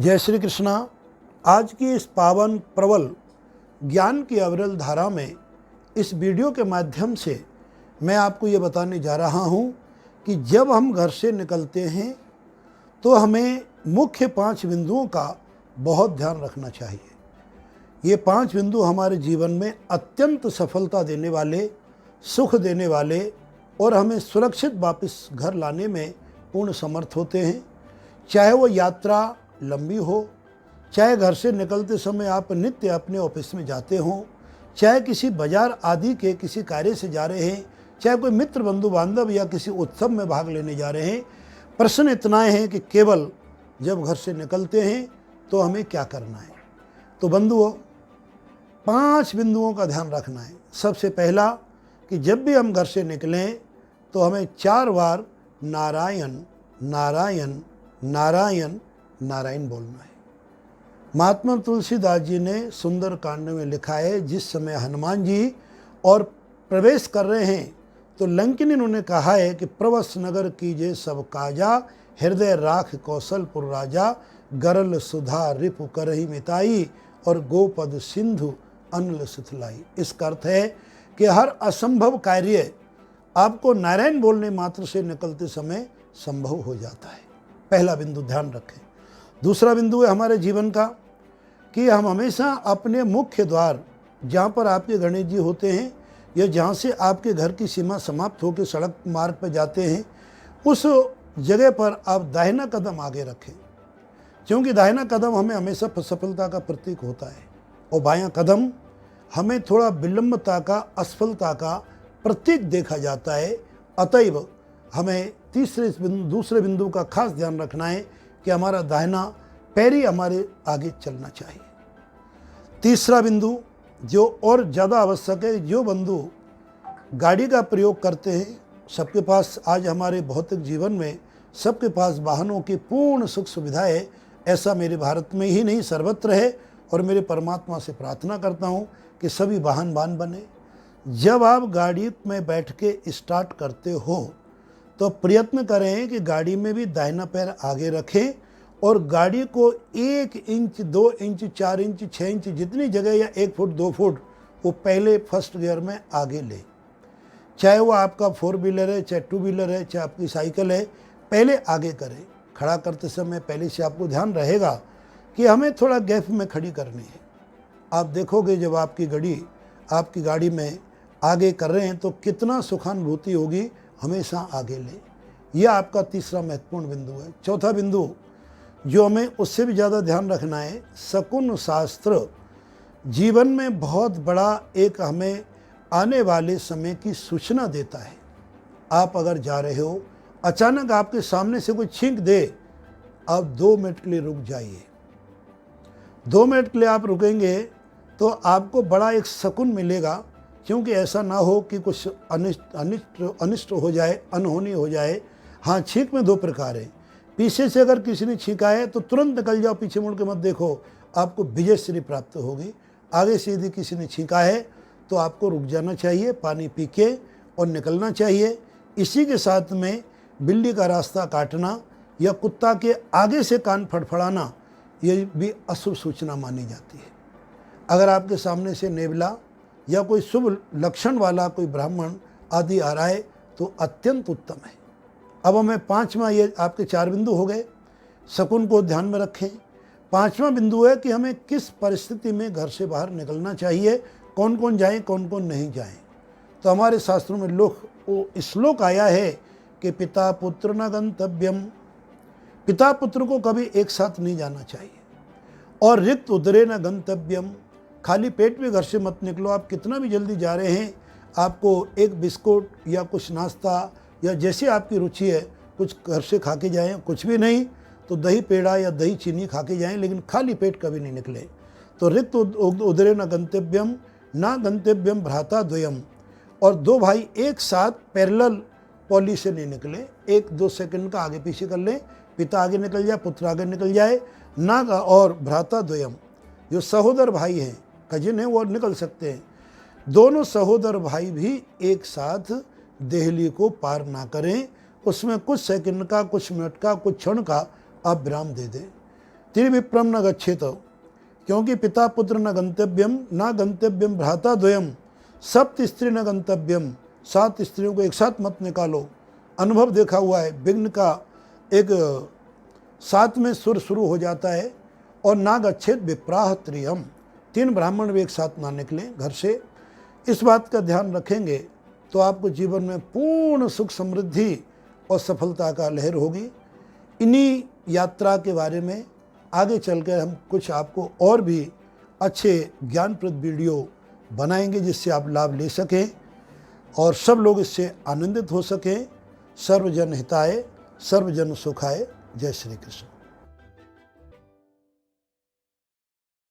जय श्री कृष्णा। आज की इस पावन प्रबल ज्ञान की अविरल धारा में इस वीडियो के माध्यम से मैं आपको ये बताने जा रहा हूँ कि जब हम घर से निकलते हैं तो हमें मुख्य 5 बिंदुओं का बहुत ध्यान रखना चाहिए। ये 5 बिंदु हमारे जीवन में अत्यंत सफलता देने वाले, सुख देने वाले और हमें सुरक्षित वापस घर लाने में पूर्ण समर्थ होते हैं। चाहे वो यात्रा लंबी हो, चाहे घर से निकलते समय आप नित्य अपने ऑफिस में जाते हों, चाहे किसी बाजार आदि के किसी कार्य से जा रहे हैं, चाहे कोई मित्र बंधु बांधव या किसी उत्सव में भाग लेने जा रहे हैं। प्रश्न इतना है कि केवल जब घर से निकलते हैं तो हमें क्या करना है। तो बंधुओं, 5 बिंदुओं का ध्यान रखना है। सबसे पहला कि जब भी हम घर से निकलें तो हमें 4 बार नारायण नारायण नारायण नारायण बोलना है। महात्मा तुलसीदास जी ने सुंदर कांड में लिखा है, जिस समय हनुमान जी और प्रवेश कर रहे हैं तो लंकिनी उन्होंने कहा है कि प्रवस नगर कीजे सब काजा, हृदय राख कौशलपुर राजा, गरल सुधा रिपु करही मिताई, और गोपद सिंधु अनल सुथलाई। इसका अर्थ है कि हर असंभव कार्य आपको नारायण बोलने मात्र से निकलते समय संभव हो जाता है। पहला बिंदु ध्यान रखें। दूसरा बिंदु है हमारे जीवन का कि हम हमेशा अपने मुख्य द्वार, जहाँ पर आपके गणेश जी होते हैं या जहाँ से आपके घर की सीमा समाप्त होकर सड़क मार्ग पर जाते हैं, उस जगह पर आप दाहिना कदम आगे रखें, क्योंकि दाहिना कदम हमें हमेशा सफलता का प्रतीक होता है और बायां कदम हमें थोड़ा विलंबता का, असफलता का प्रतीक देखा जाता है। अतएव हमें दूसरे बिंदु का खास ध्यान रखना है कि हमारा दाहिना पैर ही हमारे आगे चलना चाहिए। तीसरा बिंदु जो और ज़्यादा आवश्यक है, जो बंधु गाड़ी का प्रयोग करते हैं, सबके पास आज हमारे भौतिक जीवन में सबके पास वाहनों की पूर्ण सुख सुविधा है। ऐसा मेरे भारत में ही नहीं सर्वत्र है और मेरे परमात्मा से प्रार्थना करता हूँ कि सभी वाहनवान बने। जब आप गाड़ी में बैठ के स्टार्ट करते हो तो प्रयत्न करें कि गाड़ी में भी दाहिना पैर आगे रखें और गाड़ी को 1 इंच, 2 इंच, 4 इंच, 6 इंच जितनी जगह या 1 फुट 2 फुट वो पहले फर्स्ट गियर में आगे ले। चाहे वो आपका 4 व्हीलर है, चाहे 2 व्हीलर है, चाहे आपकी साइकिल है, पहले आगे करें। खड़ा करते समय पहले से आपको ध्यान रहेगा कि हमें थोड़ा गैप में खड़ी करनी है। आप देखोगे जब आपकी गाड़ी में आगे कर रहे हैं तो कितना सुखानुभूति होगी। हमेशा आगे ले। यह आपका तीसरा महत्वपूर्ण बिंदु है। चौथा बिंदु जो हमें उससे भी ज़्यादा ध्यान रखना है, शकुन शास्त्र जीवन में बहुत बड़ा एक हमें आने वाले समय की सूचना देता है। आप अगर जा रहे हो, अचानक आपके सामने से कोई छींक दे, आप 2 मिनट के लिए रुक जाइए। 2 मिनट के लिए आप रुकेंगे तो आपको बड़ा एक सुकून मिलेगा, क्योंकि ऐसा ना हो कि कुछ अनिष्ट हो जाए, अनहोनी हो जाए। हाँ, छींक में 2 प्रकार है। पीछे से अगर किसी ने छींका है तो तुरंत निकल जाओ, पीछे मुड़ के मत देखो, आपको विजयश्री प्राप्त होगी। आगे से यदि किसी ने छींका है तो आपको रुक जाना चाहिए, पानी पी के और निकलना चाहिए। इसी के साथ में बिल्ली का रास्ता काटना या कुत्ता के आगे से कान फड़फड़ाना, ये भी अशुभ सूचना मानी जाती है। अगर आपके सामने से नेवला या कोई शुभ लक्षण वाला कोई ब्राह्मण आदि आ रहा है तो अत्यंत उत्तम है। अब हमें 5वां, ये आपके 4 बिंदु हो गए, शकुन को ध्यान में रखें। 5वां बिंदु है कि हमें किस परिस्थिति में घर से बाहर निकलना चाहिए, कौन कौन जाए, कौन कौन नहीं जाए। तो हमारे शास्त्रों में श्लोक आया है कि पिता पुत्र न गंतव्यम, पिता पुत्र को कभी एक साथ नहीं जाना चाहिए, और रिक्त उदरे न गंतव्यम, खाली पेट में घर से मत निकलो। आप कितना भी जल्दी जा रहे हैं, आपको एक बिस्कुट या कुछ नाश्ता या जैसे आपकी रुचि है कुछ घर से खा के जाएँ, कुछ भी नहीं तो दही पेड़ा या दही चीनी खा के जाएँ, लेकिन खाली पेट कभी नहीं निकले। तो रिक्त उदरे न गंतव्यम ना गंतव्यम भ्राता द्वयम, और 2 भाई एक साथ पैरेलल पॉली से नहीं निकले, 1-2 सेकंड का आगे पीछे कर लें, पिता आगे निकल जाए, पुत्र आगे निकल जाए, ना और भ्राता द्वयम, जो सहोदर भाई हैं, कजिन हैं, वो निकल सकते हैं। दोनों सहोदर भाई भी एक साथ देहली को पार ना करें, उसमें कुछ सेकंड का, कुछ मिनट का, कुछ क्षण का आप विराम दे दें। त्रिविप्रम न गच्छेत, क्योंकि पिता पुत्र न गंतव्यम, न गंतव्यम भ्राता द्वयम, सप्त स्त्री न गंतव्यम, 7 स्त्रियों को एक साथ मत निकालो। अनुभव देखा हुआ है, विघ्न का एक 7वें सुर शुरू हो जाता है। और ना गच्छेत विप्राह त्रियम, 3 ब्राह्मण भी एक साथ ना निकले घर से। इस बात का ध्यान रखेंगे तो आपको जीवन में पूर्ण सुख समृद्धि और सफलता का लहर होगी। इन्हीं यात्रा के बारे में आगे चलकर हम कुछ आपको और भी अच्छे ज्ञानप्रद वीडियो बनाएंगे, जिससे आप लाभ ले सकें और सब लोग इससे आनंदित हो सकें। सर्वजन हिताय सर्वजन सुखाय। जय श्री कृष्ण।